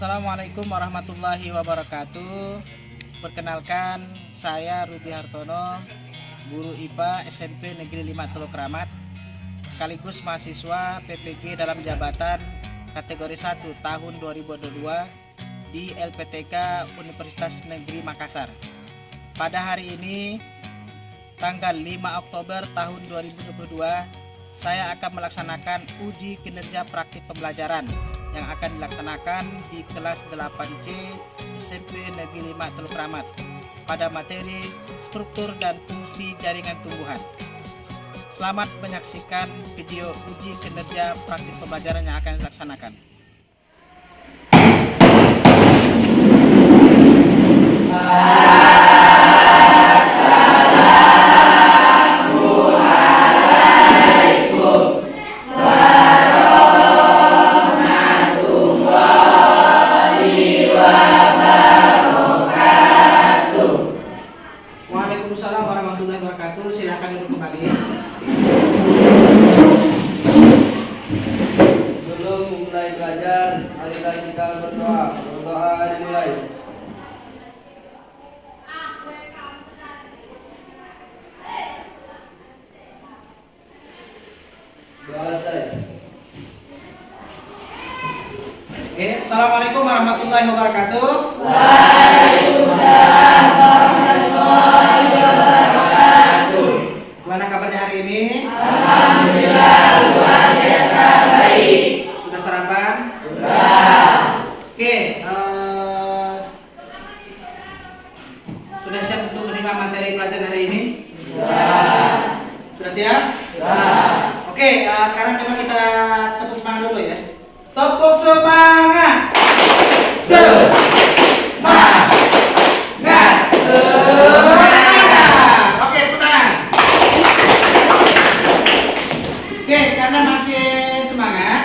Assalamualaikum warahmatullahi wabarakatuh. Perkenalkan, saya Rudi Hartono, guru IPA SMP Negeri 5 Teluk Kramat, sekaligus mahasiswa PPG dalam jabatan kategori 1 tahun 2022 di LPTK Universitas Negeri Makassar. Pada hari ini, tanggal 5 Oktober tahun 2022, saya akan melaksanakan uji kinerja praktik pembelajaran yang akan dilaksanakan di kelas 8C SMP Negeri 5 Teluk Kramat pada materi struktur dan fungsi jaringan tumbuhan. Selamat menyaksikan video uji kinerja praktik pembelajaran yang akan dilaksanakan. Waalaikumsalam warahmatullahi wabarakatuh. Silakan duduk kembali. Sebelum mulai belajar, marilah kita berdoa. Berdoa dimulai. Selesai. Oke, assalamualaikum warahmatullahi wabarakatuh. Waalaikumsalam warahmatullahi wabarakatuh. Gimana kabarnya hari ini? Alhamdulillah luar biasa baik. Sudah sarapan? Sudah. Oke, sudah siap untuk menerima materi pelajaran hari ini? Sudah. Sudah siap? Sudah. Oke, sekarang coba kita tepuk semangat dulu ya. Tepuk semangat. Semangat. Semangat. Oke, tepuk tangan. Oke, karena masih semangat,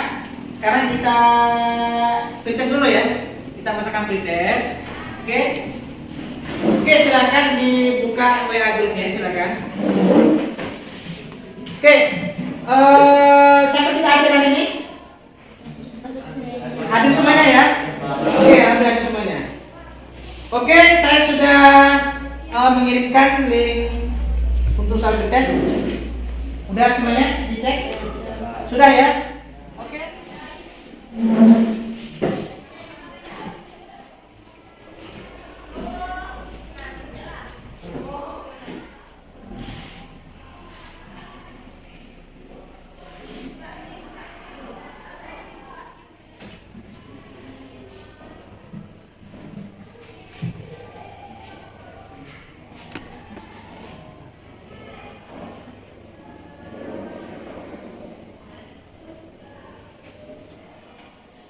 sekarang kita pretest dulu ya. Kita masukkan pretest. Oke. Oke, silakan dibuka WA grupnya, silakan. Oke, siapa kita hadir hari ini? Hadir semuanya ya? Oke, hadir semuanya. Oke, saya sudah mengirimkan link untuk soal pretest. Udah semuanya dicek? Sudah ya? Oke.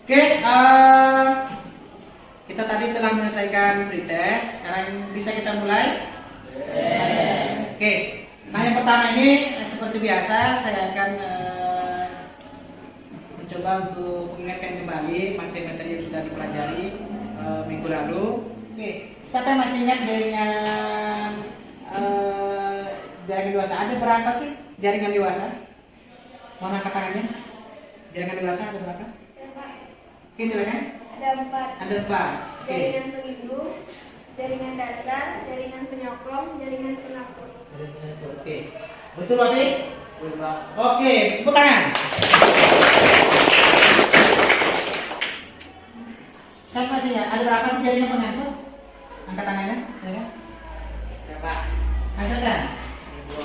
Oke, kita tadi telah menyelesaikan pretest. Sekarang bisa kita mulai? Oke, nah yang pertama ini seperti biasa saya akan mencoba untuk mengingatkan kembali materi-materi yang sudah dipelajari minggu lalu. Oke, siapa yang masih ingat dengan jaringan dewasa? Ada berapa sih jaringan dewasa? Mohon angkat tangannya. Jaringan dewasa ada berapa? Oke, silakan. Ada 4. Ada 4. Oke. Jaringan pelindung, jaringan dasar, jaringan penyokong, jaringan penakut. Oke. Betul, Pak? Betul, Pak. Oke, tepuk tangan. Siapa sih ya? Ada berapa sih jaringan penakut? Angkat tangannya, ya. Berapa? Angkatkan. 2.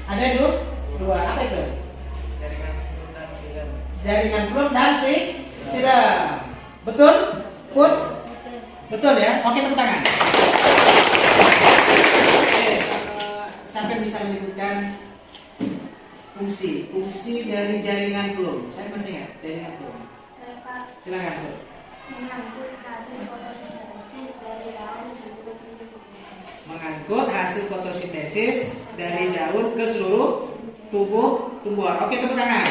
Ada 2. Apa itu? Jaringan belum dan siram. Betul? Put? Betul ya? Oke, tepuk tangan. Oke, sampai bisa menyebutkan fungsi dari jaringan belum. Saya masih ingat jaringan belum. Silakan, Bu. Menyangkut hasil fotosintesis dari laut mengangkut hasil fotosintesis dari daun ke seluruh tubuh tumbuhan. Oke, tepuk tangan.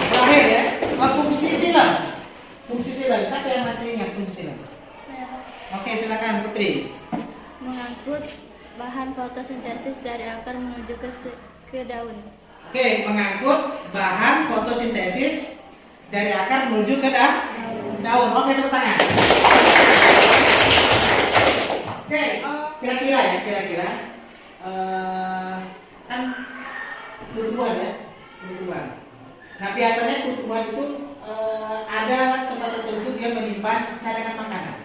Terakhir ya, fungsi silam. Fungsi silam, siapa yang masih ingat fungsi silam? Saya Oke, silakan Putri. mengangkut bahan fotosintesis dari akar menuju ke daun. Oke, mengangkut bahan fotosintesis dari akar menuju ke daun. Oke, tepuk tangan. Oke, kira-kira ya, kan tumbuhan ya, tumbuhan. Nah, biasanya tumbuhan itu ada tempat tertentu dia menyimpan cadangan makanan.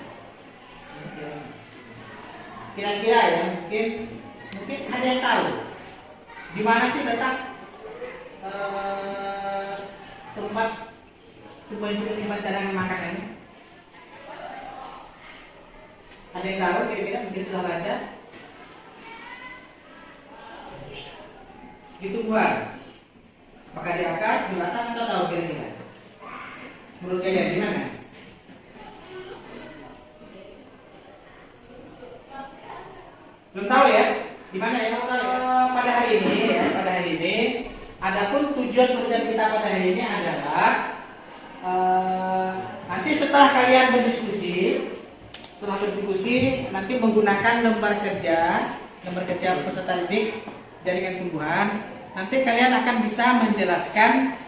Kira-kira ya, mungkin ada yang tahu di mana sih letak tempat tumbuhan itu menyimpan cadangan makanan ini? Ada yang tahu kira-kira mungkin sudah baca? Di tumbuhan. Apakah di akar, di batang atau tahu kira-kira? Menurut kalian di mana? Belum tahu ya? Di mana ya? Belum tahu ya? Pada hari ini, adapun tujuan pembelajaran kita pada hari ini adalah nanti setelah kalian berdiskusi, nanti menggunakan lembar kerja peserta didik jaringan tumbuhan, nanti kalian akan bisa menjelaskan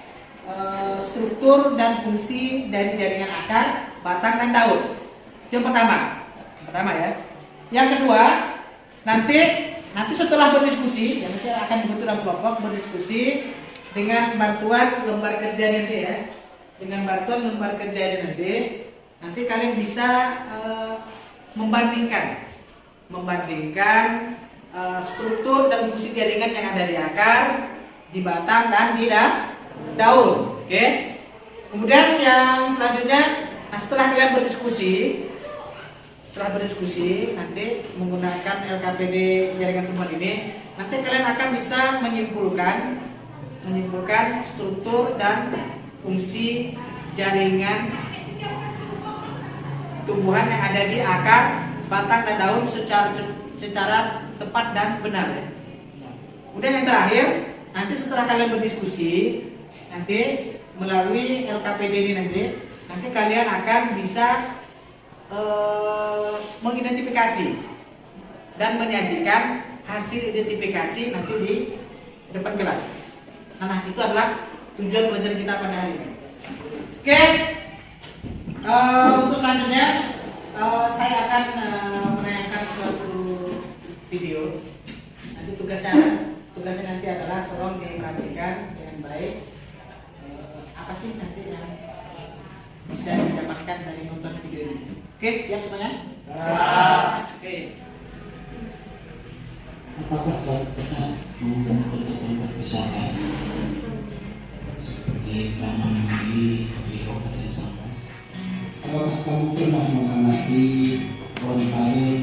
struktur dan fungsi dari jaringan akar, batang dan daun. Itu yang pertama ya. Yang kedua, nanti setelah berdiskusi, nanti akan dibentuk dalam kelompok berdiskusi dengan bantuan lembar kerja nanti ya. Dengan bantuan lembar kerja nanti kalian bisa membandingkan struktur dan fungsi jaringan yang ada di akar, di batang dan di daun. Oke. Kemudian yang selanjutnya, setelah kalian berdiskusi nanti menggunakan LKPD jaringan tumbuhan ini, nanti kalian akan bisa menyimpulkan struktur dan fungsi jaringan tumbuhan yang ada di akar, batang dan daun secara tepat dan benar ya. Kemudian yang terakhir, nanti setelah kalian berdiskusi, nanti melalui LKPD ini nanti kalian akan bisa mengidentifikasi dan menyajikan hasil identifikasi nanti di depan kelas. Nah, itu adalah tujuan pelajaran kita pada hari ini. Oke, untuk selanjutnya saya akan menayangkan suatu video. Nanti tugasnya nanti adalah tolong diperhatikan dengan baik. Apa sih nanti yang bisa didapatkan dari nonton video ini? Oke, siap semuanya? Oke. Apakah kamu pernah menggunakan tempat wisata seperti Taman Mini di Kabupaten Sambas? Apakah kamu pernah mengamati pohon karet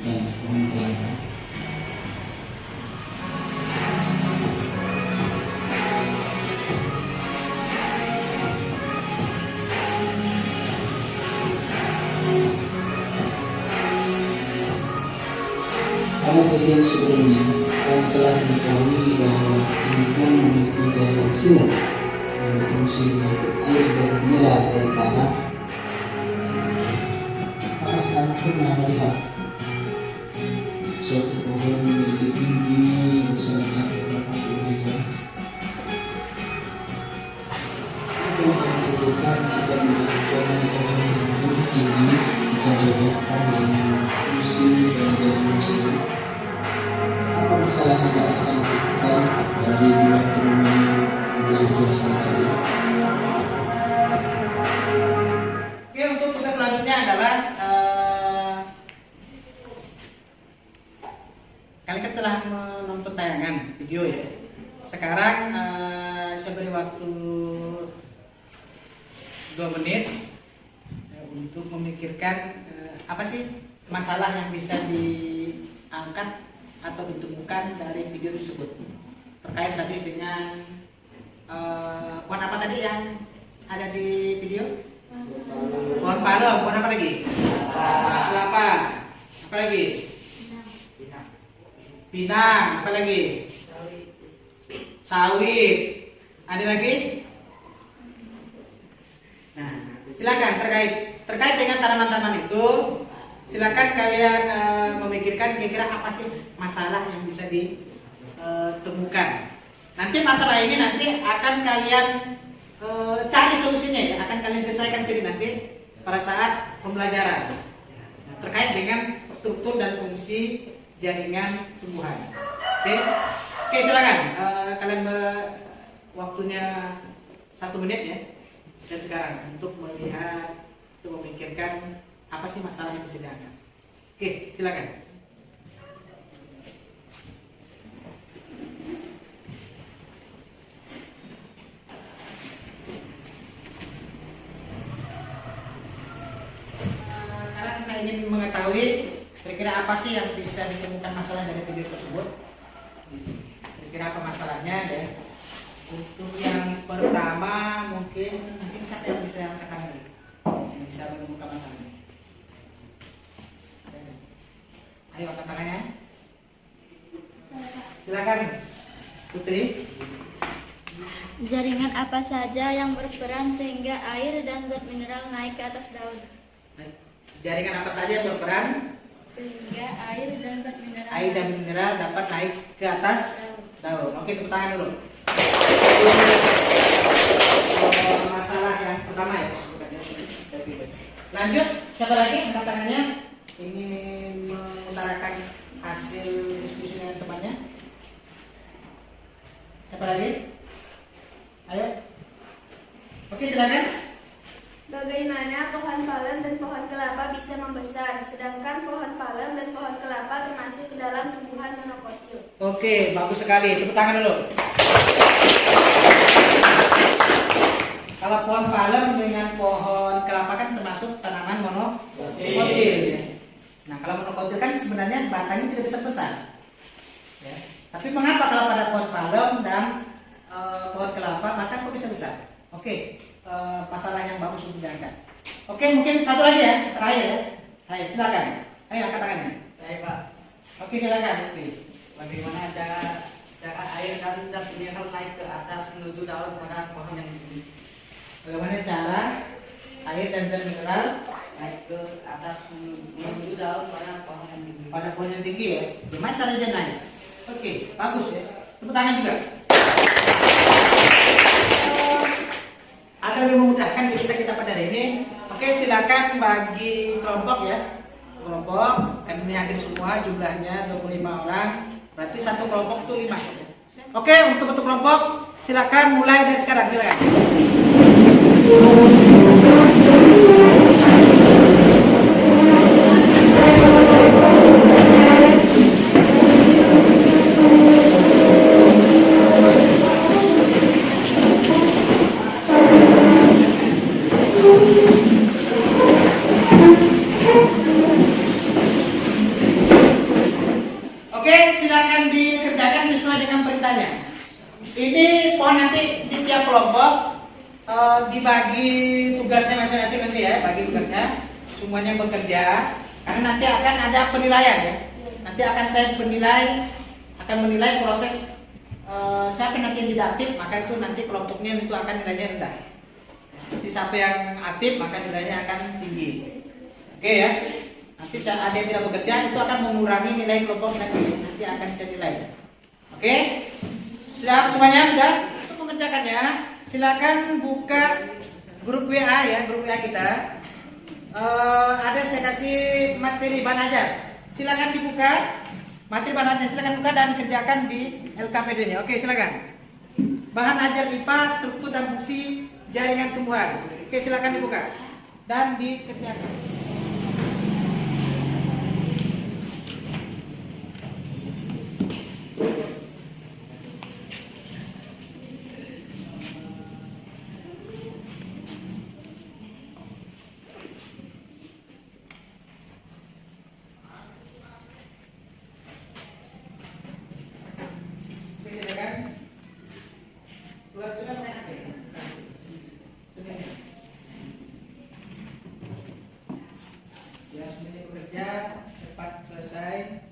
dan pohon kelapa? Pada bagian sebelumnya, kamu telah mengetahui bahwa tumbuhan memiliki jaringan silang yang berfungsi mengangkut air dan mineral dari tanah. Apakah kamu pernah melihat suatu pohon memiliki tinggi bersama jarak berapa puluh meter? Itu yang dibutuhkan jika membutuhkan pohon yang lebih tinggi jika dihadapkan dengan fungsi dan jaringan silang. Apa masalah tidak akan dilakukan dari dua fenomena yang biasa tadi? Oke, untuk tugas selanjutnya adalah kalian kan telah menonton tayangan video ya. Sekarang saya beri waktu 2 menit untuk memikirkan apa sih masalah yang bisa diangkat atau ditemukan dari video tersebut terkait tadi dengan pohon apa tadi yang ada di video? Pohon palem, pohon apa lagi? Kelapa. Apa lagi? Pinang. Apa lagi? Sawit. Ada lagi? Nah, silakan terkait dengan tanaman-tanaman itu, silakan kalian memikirkan kira-kira apa sih masalah yang bisa ditemukan. Nanti masalah ini nanti akan kalian cari solusinya ya, akan kalian selesaikan sendiri nanti pada saat pembelajaran. Nah, terkait dengan struktur dan fungsi jaringan tumbuhan. Oke, silakan kalian waktunya 1 menit ya. Dan sekarang untuk melihat, untuk memikirkan apa sih masalah yang bisa diangkat. Oke, silakan. Sekarang saya ingin mengetahui kira-kira apa sih yang bisa ditemukan masalah dari video tersebut. Kira-kira apa masalahnya ya. Untuk yang pertama mungkin siapa yang bisa angkat tangan ini? Yang bisa menemukan masalahnya. Ayo angkat tangannya. Silakan Putri. Jaringan apa saja yang berperan sehingga air dan zat mineral naik ke atas daun? Jaringan apa saja yang berperan Sehingga air dan zat mineral dapat naik ke atas daun. Oke, tepuk tangan dulu. Masalah yang pertama ya. Lanjut, siapa lagi angkat tangannya ingin mengutarakan hasil diskusi dengan temannya? Siapa lagi? Ayo. Oke, silakan. Bagaimana pohon palem dan pohon kelapa bisa membesar, sedangkan pohon palem dan pohon kelapa termasuk dalam tumbuhan monokotil? Oke, bagus sekali. Tepuk tangan dulu. Kalau pohon palem dengan pohon kelapa kan termasuk tanaman monokotil. Ya. Nah, kalau monokotil kan sebenarnya batangnya tidak bisa besar. Ya. Tapi mengapa kalau pada pohon palem dan pohon kelapa batang kok bisa besar? Oke. Masalah yang bagus untuk diangkat. Oke, mungkin satu lagi ya, terakhir ya. Ayo, silakan. Ayo angkat tangannya. Saya Pak. Oke, silakan. Oke. Bagaimana cara air dan zat mineral naik ke atas menuju daun pada pohon yang tinggi? Bagaimana cara air dan zat mineral Naik ke atas menuju daun pada pohon yang tinggi. pada pohon yang tinggi ya? Gimana cara dia naik? Oke, bagus ya. Tepuk tangan juga. Agar lebih memudahkan kita pada hari ini. Oke, silakan bagi kelompok ya. Kelompok, kan ini hadir semua jumlahnya 25 orang. Berarti satu kelompok itu 5. Oke, untuk bentuk kelompok silakan mulai dari sekarang, silakan. Oke, silakan dikerjakan sesuai dengan perintahnya. Ini pohon nanti di tiap kelompok dibagi tugasnya masing-masing nanti ya, bagi tugasnya semuanya bekerja. Karena nanti akan ada penilaian ya. Nanti akan saya menilai proses siapa nanti yang tidak aktif, maka itu nanti kelompoknya itu akan nilainya rendah. Nanti siapa yang aktif maka nilainya akan tinggi. Oke ya. Nanti saat ada yang tidak bekerja itu akan mengurangi nilai kelompok nanti akan saya nilai. Oke? Siap semuanya sudah? Untuk mengerjakannya, silakan buka grup WA ya, grup WA kita. Ada saya kasih materi bahan ajar. Silakan dibuka materi bahan ajar, silakan buka dan kerjakan di LKPD-nya. Oke, silakan. Bahan ajar IPA, struktur dan fungsi jaringan tumbuhan. Oke, silakan dibuka dan dikerjakan. biar semuanya bekerja cepat selesai.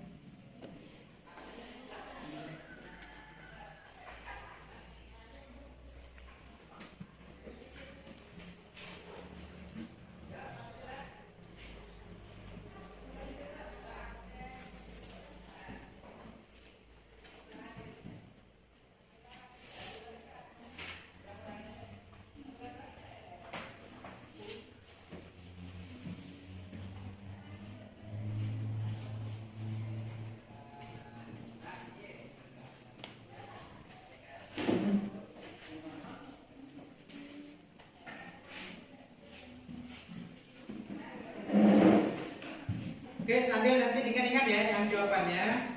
Oke, sambil nanti diingat-ingat ya yang jawabannya.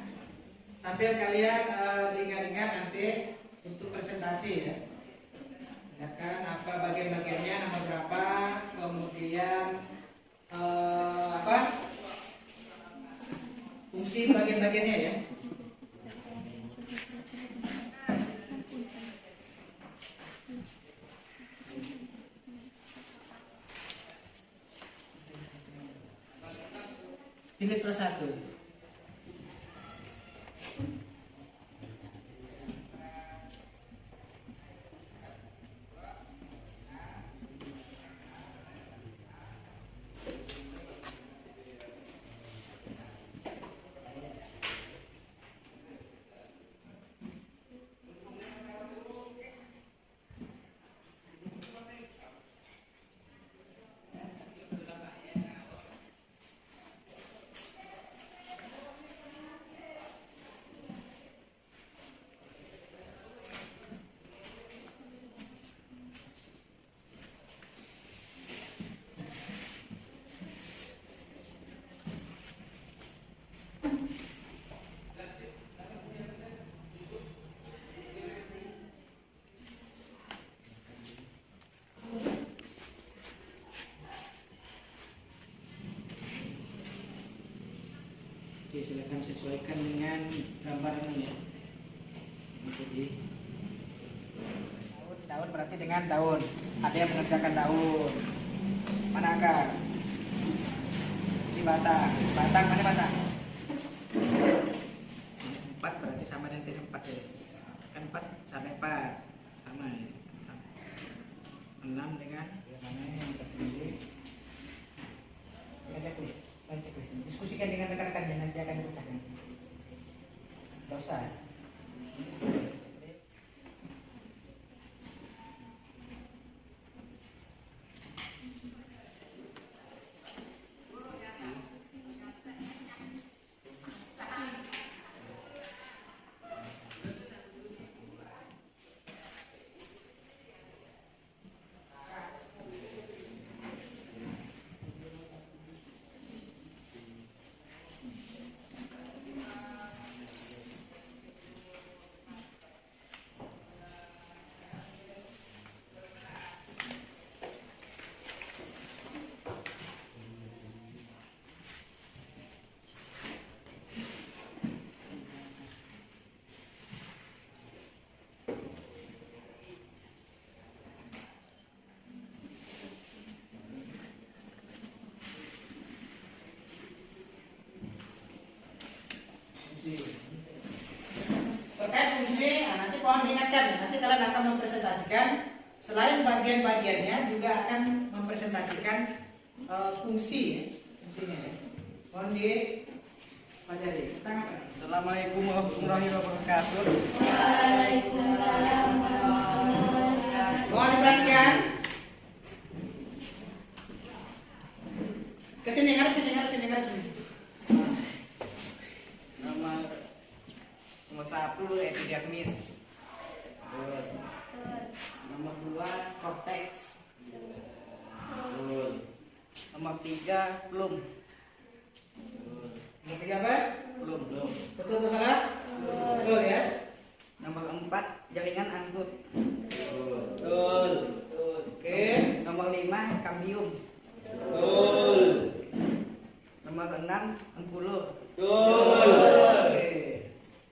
Sambil kalian diingat-ingat nanti untuk presentasi ya. Silakan apa bagian-bagiannya, nomor berapa, kemudian apa fungsi bagian-bagiannya ya. Pilih salah satu. Oke, silakan sesuaikan dengan gambar ini ya. Jadi daun berarti dengan daun. Ada yang mengerjakan daun. Mana akar? Ini batang. Batang mana batang? 4 berarti sama dengan 4 ya. Kan 4 sampai 4 sama ya. 6 dengan mana yang terpilih? Kita checklist. Diskusikan dengan rekan-rekan dan nanti akan dipecahkan. Tidak usah. Terkait fungsi, nanti mohon diingatkan, nanti kalian akan mempresentasikan selain bagian-bagiannya juga akan mempresentasikan fungsi ya, fungsinya ya. Mohon dipelajari. Assalamualaikum warahmatullahi wabarakatuh. Waalaikumsalam warahmatullahi wabarakatuh. Mohon diperhatikan. Kesini, ngarep sini. Nomor 1 epidermis. Nomor 2 korteks. Nomor 3 plum. Nomor 3 apa? Plum. Betul atau salah? Betul ya. Nomor 4 jaringan angkut. Betul. Oke. Nomor 5 kambium. Betul. Nomor 6 engkulur. Betul. Oke.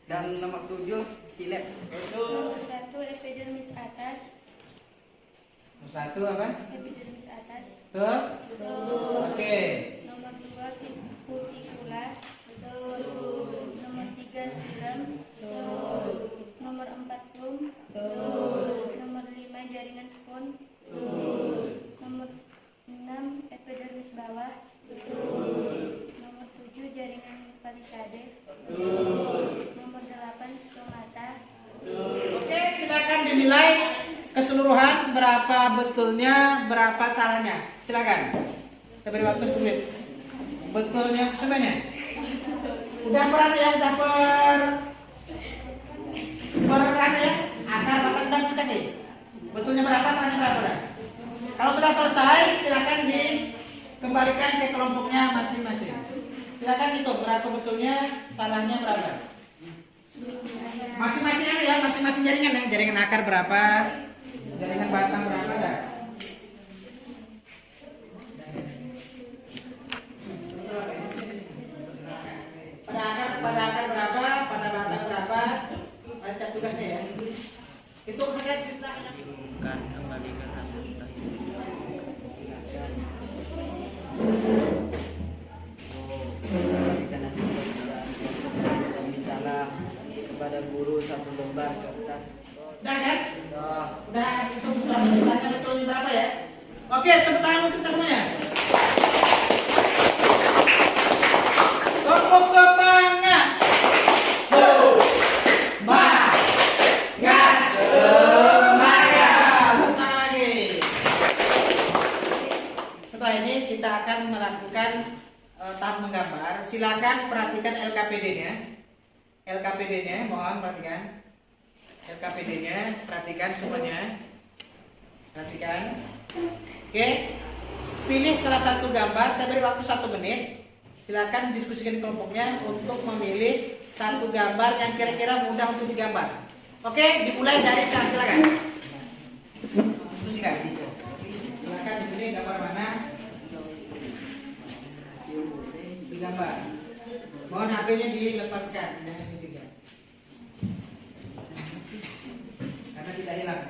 Dan nomor 7 silet. Betul. Nomor 1 epidermis atas. Nomor 1 apa? Epidermis atas. Betul. Betul. Oke. Nomor 2 Nomor 7 jaringan Palikade. Nomor 8 stomata. Oke, silakan dinilai keseluruhan berapa betulnya, berapa salahnya. Silakan. Saya beri waktu 10 menit. Betulnya semuanya. Udah berapa ya? Udah berapa ya? Akar bakal udah dikasih. Betulnya berapa, salahnya berapa udah? Kalau sudah selesai, silakan dikembalikan ke kelompoknya masing-masing. Silakan hitung berapa betulnya, salahnya berapa. Masing-masing ya, masing-masing jaringan ya. Jaringan akar berapa, jaringan batang berapa dah. Pada akar berapa, pada batang berapa, ada tugasnya ya. Itu hasil jumlahnya. Bukan kembalikan hasil mintalah kepada guru 1 lembar kertas. Udah kan? Udah itu jumlahnya betulnya berapa ya? Oke, tepuk tangan untuk kita semuanya. Kelompok semangat. Semangat. Semangat. Ulang lagi. Setelah ini kita akan melakukan tahap menggambar. Silakan perhatikan LKPD-nya. LKPD-nya, mohon perhatikan. LKPD-nya, perhatikan semuanya. Perhatikan. Oke. Pilih salah satu gambar. Saya beri waktu 1 menit. Silakan diskusikan di kelompoknya untuk memilih satu gambar yang kira-kira mudah untuk digambar. Oke, dimulai dari sekarang, silakan. Diskusikan. Silakan dipilih gambar mana. Digambar. Mohon HP-nya dilepaskan, jangan dipegang. Karena tidak hilang.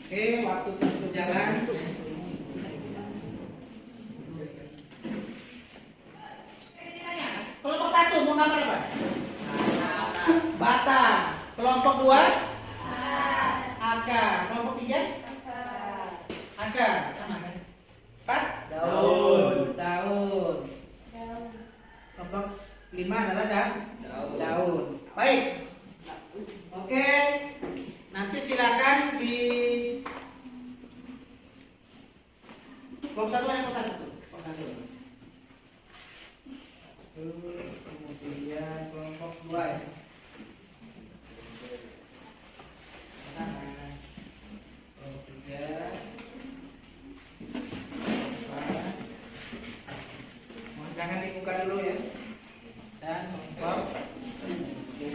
Oke, waktu terus berjalan. Kelompok 1 mau gambar apa? Batang. Kelompok 2? Akar. Kelompok 3? Akar. Sama kan? 4? Daun. Kelompok 5 adalah daun. Baik. Oke. Nanti silakan di kelompok 1 kelompok 1 tuh. Kelompok 1. Kemudian kelompok 2 ya. Kelompok 3. Mohon jangan dibuka dulu ya. Dan kelompok 5.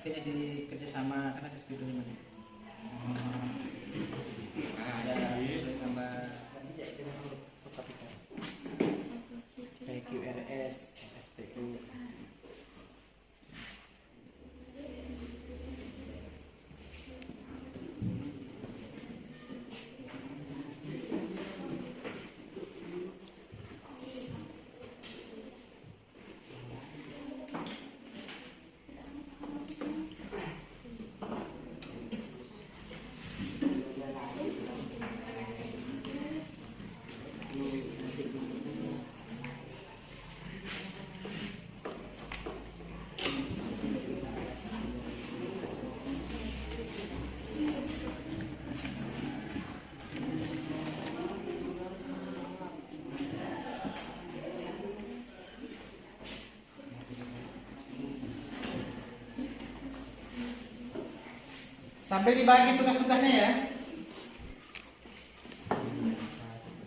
Mungkin di kerjasama karena ada video di mana? Ada sesuai gambar PQRS, STU. Sampai dibagi tugas-tugasnya ya.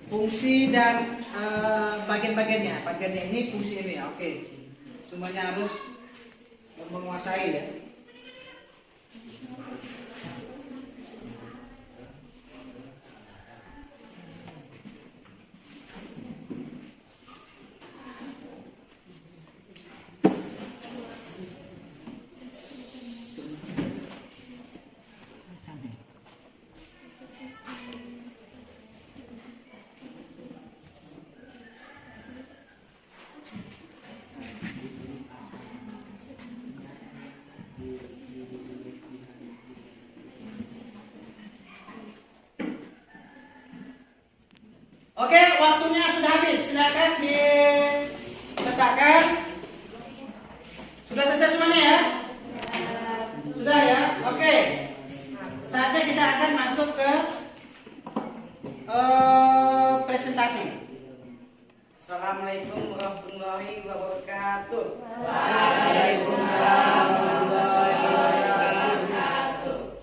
Fungsi dan bagian-bagiannya. Bagiannya ini, fungsi ini. Oke. Semuanya harus menguasai ya. Oke, waktunya sudah habis. Silakan diletakkan. Sudah selesai semuanya ya? Sudah ya? Oke. Saatnya kita akan masuk ke presentasi. Assalamualaikum warahmatullahi wabarakatuh.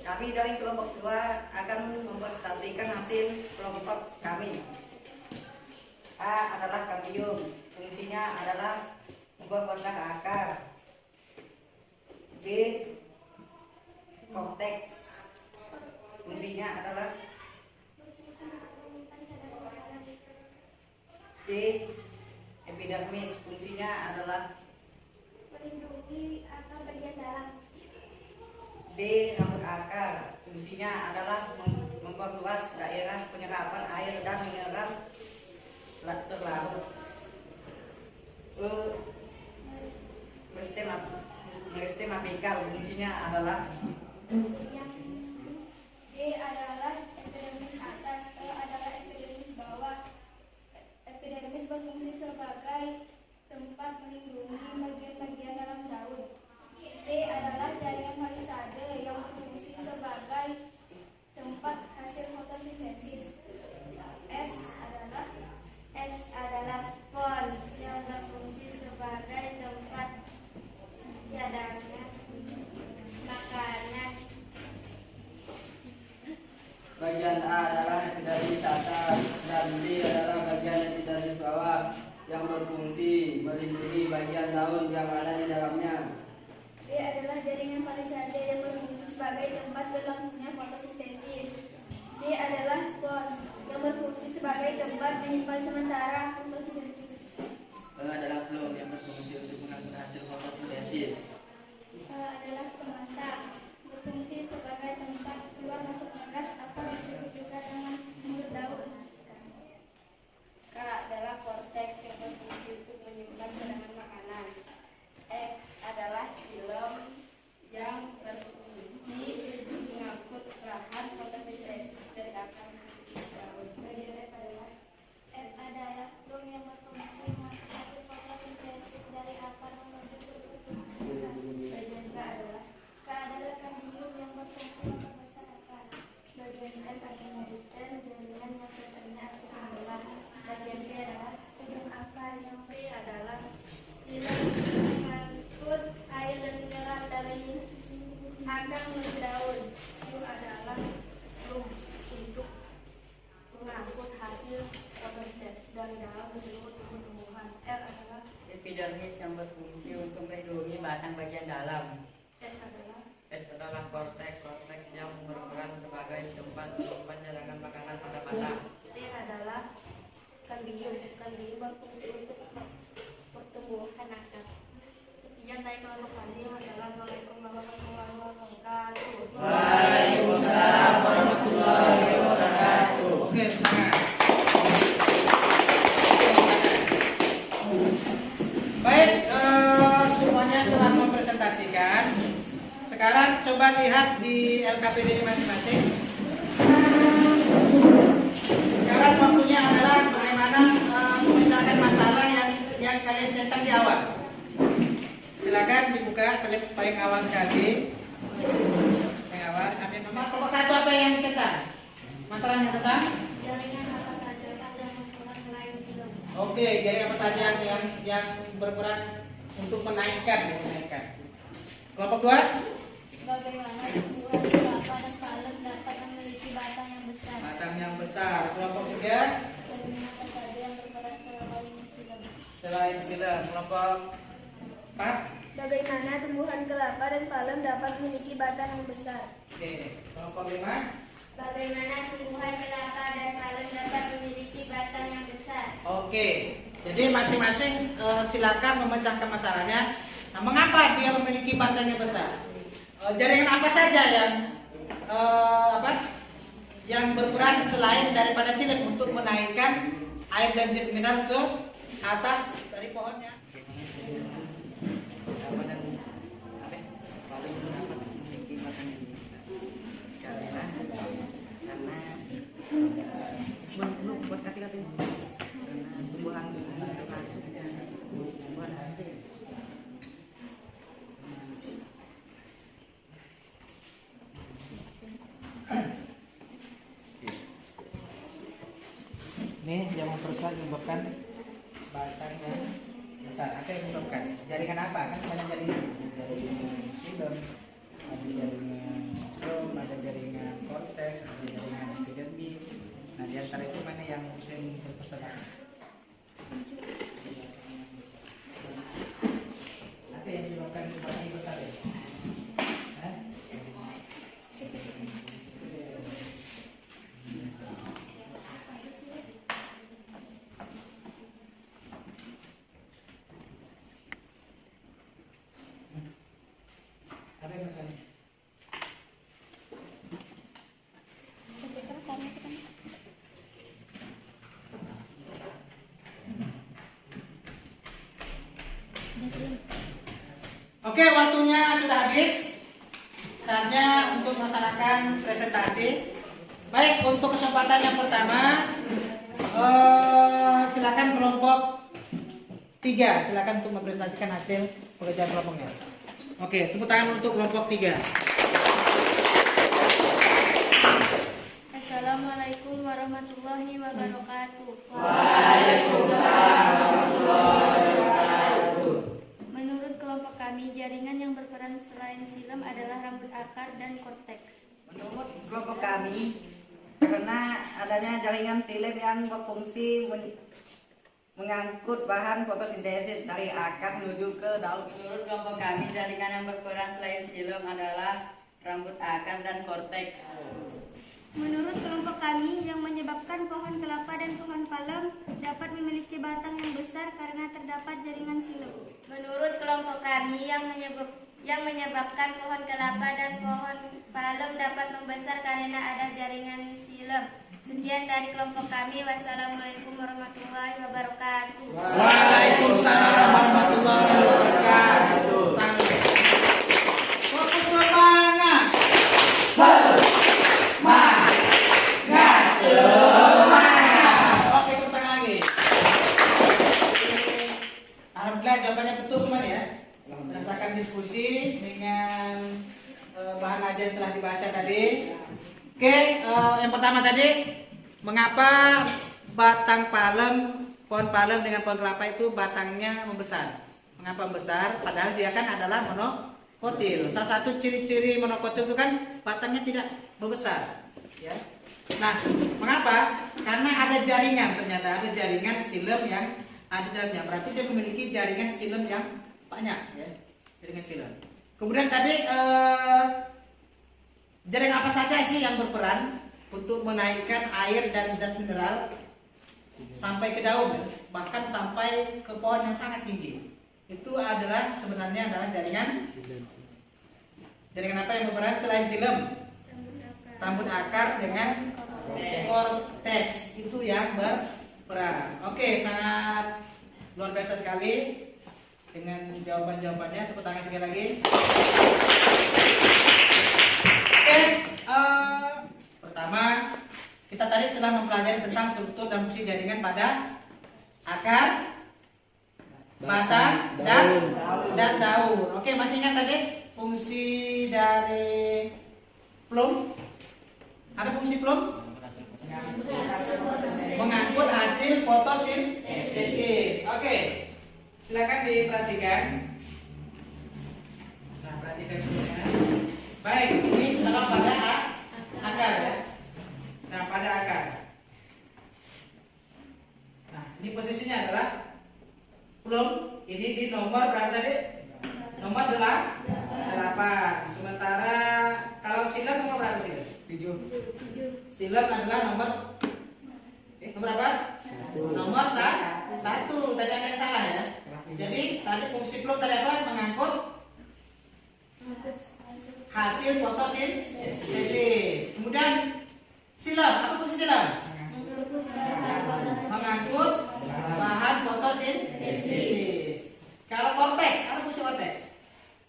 Kami dari kelompok 2 akan mempresentasikan hasil kelompok kami. A adalah kambium, fungsinya adalah membuat kotak akar. B korteks, fungsinya adalah C epidermis, fungsinya adalah Melindungi atau bagian dalam. D rambut akar, fungsinya adalah memperluas daerah penyerapan air dan mineral terlarut. E meristem apikal, fungsinya adalah D adalah epidermis atas, E adalah epidermis bawah. Epidermis berfungsi sebagai tempat melindungi bagian-bagian dalam daun. P adalah jaringan palisade yang berfungsi sebagai tempat hasil fotosintesis. S adalah spons yang berfungsi sebagai tempat cadangan makanan. Bagian A adalah epidermis atas dan B adalah bagian epidermis bawah yang berfungsi melindungi bagian daun yang ada di dalamnya. D adalah jaringan palisade yang berfungsi sebagai tempat berlangsungnya fotosintesis. J adalah spons yang berfungsi sebagai tempat menyimpan sementara fotosintesis. E adalah floem yang berfungsi untuk mengangkut hasil fotosintesis. E adalah stomata berfungsi sebagai tempat keluar masuknya gas atau disebut juga dengan mulut daun. K adalah korteks yang berfungsi untuk menyimpan cadangan makanan. X adalah xilem yang berfungsi mengangkut bahan fotosintesis dari akar daun. F adalah floem yang berfungsi mengangkut hasil fotosintesis dari akar menuju ke pertumbuhan. Bagian K adalah kambium yang berfungsi membesar akar. bagian M adalah meristem, jaringan yang terkena akar pembelah. Bagian P adalah Ujung akar yang P adalah silam mengangkut air dan mineral dari akar menuju daun. Q adalah floem untuk mengangkut hasil fotosintesis dari dalam menuju ke pertumbuhan. R adalah epidermis yang berfungsi untuk melindungi batang bagian dalam. S adalah S adalah korteks yang berperan sebagai tempat menyimpan cadangan makanan pada batang. T adalah kambium berfungsi untuk pertumbuhan akar. Sekian dari kelompok kami. Wassalamualaikum warahmatullahi wabarakatuh. Waalaikumsalam warahmatullahi wabarakatuh. Oke, semangat. Baik, semuanya telah mempresentasikan. Sekarang coba lihat di LKPD masing-masing. Sekarang waktunya adalah bagaimana memecahkan masalah yang kalian cetak di awal. Silakan dibuka paling awal sekali. Paling awal. Ambil nomor kelompok 1 apa yang dicetak? Masalahnya tentang? jaringan apa saja pada ukuran lain film. Oke, jadi apa saja yang berperan untuk menaikkan. Kelompok 2? Bagaimana tumbuhan kelapa dan palem dapat memiliki batang yang besar? Batang yang besar. Kelompok 3? Jaringan apa saja yang berperan selain silam? Selain silam. Kelompok 4? Bagaimana tumbuhan kelapa dan palem dapat memiliki batang yang besar? Oke. Kelompok 5? Bagaimana tumbuhan kelapa dan palem dapat memiliki batang yang besar? Oke. Jadi masing-masing silakan memecahkan masalahnya. Nah, mengapa dia memiliki batang yang besar? Jaringan apa saja yang berperan selain daripada silam untuk menaikkan air dan zat mineral ke atas dari pohonnya? Paling dapat memiliki batang yang besar karena buat kaki-kaki Ini yang menyebabkan batang yang besar. Apa yang menyebabkan? Jaringan apa? Kan banyak jaringan. Jaringan silem, ada jaringan strom, ada jaringan korteks, ada jaringan epidermis. Nah, di antara itu mana yang bisa berperserahan? Apa yang menyebabkan batang besar ya? Hah? Apa yang masalahnya? Oke, waktunya sudah habis. Saatnya untuk melaksanakan presentasi. Baik, untuk kesempatan yang pertama, silakan kelompok 3, silakan untuk mempresentasikan hasil pekerjaan kelompoknya. Oke, tepuk tangan untuk kelompok 3. Assalamualaikum warahmatullahi wabarakatuh. Menurut kelompok kami, jaringan yang berperan selain silem adalah rambut akar dan korteks. Menurut kelompok kami, karena adanya jaringan silem yang berfungsi mengangkut bahan fotosintesis dari akar menuju ke daun. Menurut kelompok kami, jaringan yang berperan selain silem adalah rambut akar dan korteks. Menurut kelompok kami, yang menyebabkan pohon kelapa dan pohon palem dapat memiliki batang yang besar karena terdapat jaringan silem. Menurut kelompok kami, yang menyebabkan pohon kelapa dan pohon palem dapat membesar karena ada jaringan silem. Sekian dari kelompok kami. Wassalamualaikum warahmatullahi wabarakatuh. Waalaikumsalam warahmatullahi wabarakatuh. Fokus semangat. Oke, tepuk tangan lagi. Alhamdulillah jawabannya betul semuanya ya. Berdasarkan diskusi dengan bahan ajar yang telah dibaca tadi. Oke, yang pertama tadi, mengapa batang palem, pohon palem dengan pohon kelapa itu batangnya membesar? Mengapa membesar? Padahal dia kan adalah monokotil. Salah satu ciri-ciri monokotil itu kan batangnya tidak membesar. Ya. Nah, mengapa? Karena ada jaringan, ternyata ada jaringan silem yang ada di dalamnya. Berarti dia memiliki jaringan silem yang banyak, ya. Jaringan silem. Kemudian tadi jaringan apa saja sih yang berperan untuk menaikkan air dan zat mineral sampai ke daun, bahkan sampai ke pohon yang sangat tinggi? Itu adalah sebenarnya adalah jaringan apa yang berperan selain silem? Rambut akar dengan korteks itu yang berperan. Oke, sangat luar biasa sekali dengan jawaban-jawabannya. Tepuk tangan sekali lagi. Oke, pertama kita tadi telah mempelajari tentang struktur dan fungsi jaringan pada akar, batang, dan daun. Oke, masih ingat tadi fungsi dari plum? Apa fungsi plum? Mengangkut hasil fotosintesis. Oke, silakan diperhatikan. Nah, perhatikan semuanya. Baik, ini kalau pada akar ya. Nah, pada akar. Nah, ini posisinya adalah plum. Ini di nomor berapa tadi? Nomor 8. Sementara kalau silem nomor berapa silem? 7. Silem adalah nomor berapa? Nomor 1. Tadi ada yang salah ya. Jadi tadi fungsi plum tadi apa? Mengangkut hasil fotosintesis. Kemudian silem, apa fungsi silem? Mengangkut bahan fotosintesis. Kalau korteks, apa fungsi korteks?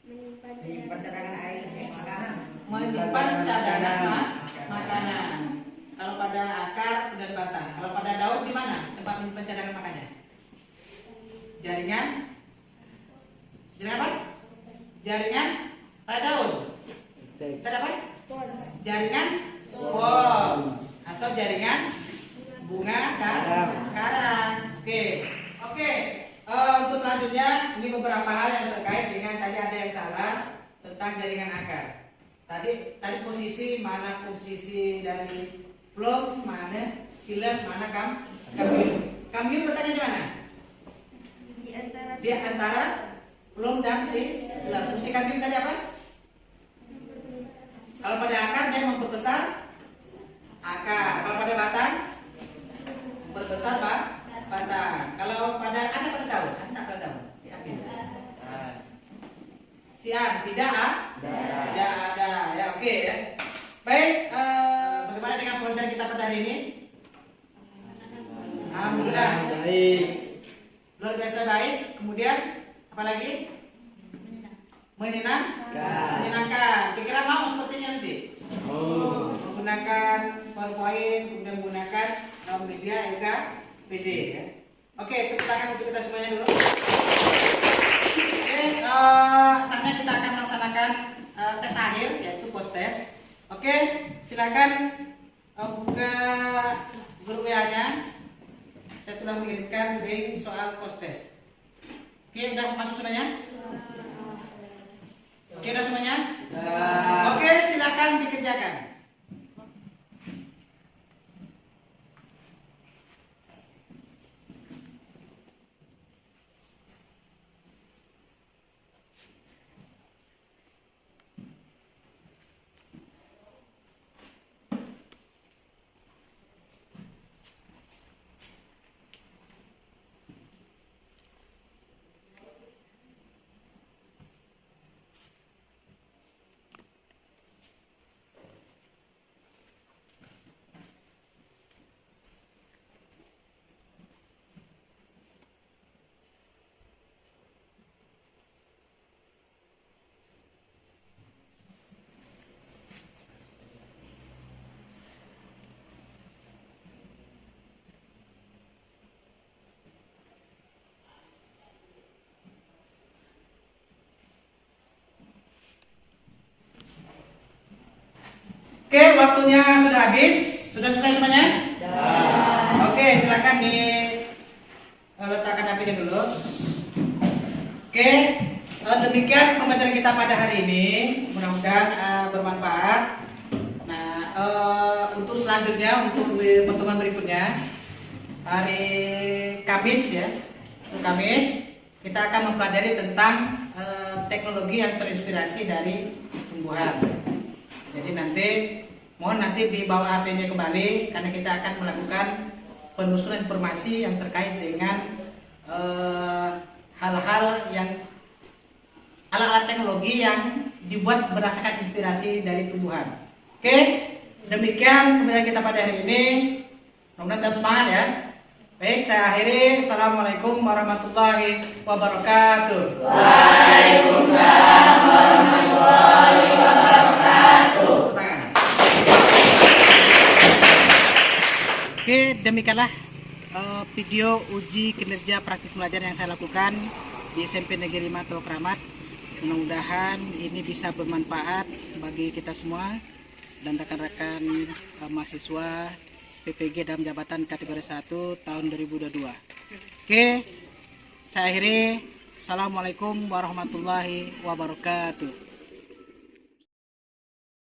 Menyimpan cadangan air makanan. Menyimpan cadangan makanan. Kalau pada akar dan batang. Kalau pada daun di mana tempat menyimpan cadangan makannya? Jaringan apa? Jaringan pada daun. Kita dapat? Jaringan spons atau jaringan bunga dan karang. Oke. Untuk selanjutnya ini beberapa hal yang terkait dengan tadi ada yang salah tentang jaringan akar. Tadi posisi mana posisi dari plum, mana silem, mana kambium. Kambium letaknya di mana? Di antara plum dan silem. Fungsi kambium tadi apa? Kalau pada akar dia memperbesar akar. Kalau pada batang memperbesar batang. Kalau pada ada pada daun, pada daun. Sian tidak ada. Ya oke ya. Baik, bagaimana dengan pelajaran kita pada hari ini? Alhamdulillah baik. Luar biasa baik. Kemudian apa lagi? Menyenangkan. Kira-kira mau seperti ini nanti? Menggunakan PowerPoint, kemudian menggunakan media LKPD ya. Oke, tepuk tangan untuk kita semuanya dulu. Oke, saatnya kita akan melaksanakan tes akhir yaitu post test. Oke, silakan buka grup WA-nya. Saya telah mengirimkan link soal post test. Oke, udah masuk semuanya? Oke, udah semuanya? Oke, silakan dikerjakan. Oke, waktunya sudah habis. Sudah selesai semuanya? Oke, silakan diletakkan HP-nya dulu. Oke, demikian pembelajaran kita pada hari ini. Mudah-mudahan bermanfaat. Nah, untuk selanjutnya, untuk pertemuan berikutnya hari Kamis ya, untuk Kamis kita akan mempelajari tentang teknologi yang terinspirasi dari tumbuhan. Jadi mohon nanti dibawa HP-nya kembali karena kita akan melakukan penelusuran informasi yang terkait dengan hal-hal yang alat-alat teknologi yang dibuat berdasarkan inspirasi dari tumbuhan. Oke, demikian pembelajaran kita pada hari ini. Mudah-mudahan tetap semangat ya. Baik, saya akhiri. Assalamualaikum warahmatullahi wabarakatuh. Waalaikumsalam warahmatullahi wabarakatuh. Oke, demikianlah video uji kinerja praktik pembelajaran yang saya lakukan di SMP Negeri 5 Teluk Kramat. Mudah-mudahan ini bisa bermanfaat bagi kita semua dan rekan-rekan mahasiswa PPG dalam jabatan kategori 1 tahun 2022. Oke, saya akhiri. Assalamualaikum warahmatullahi wabarakatuh.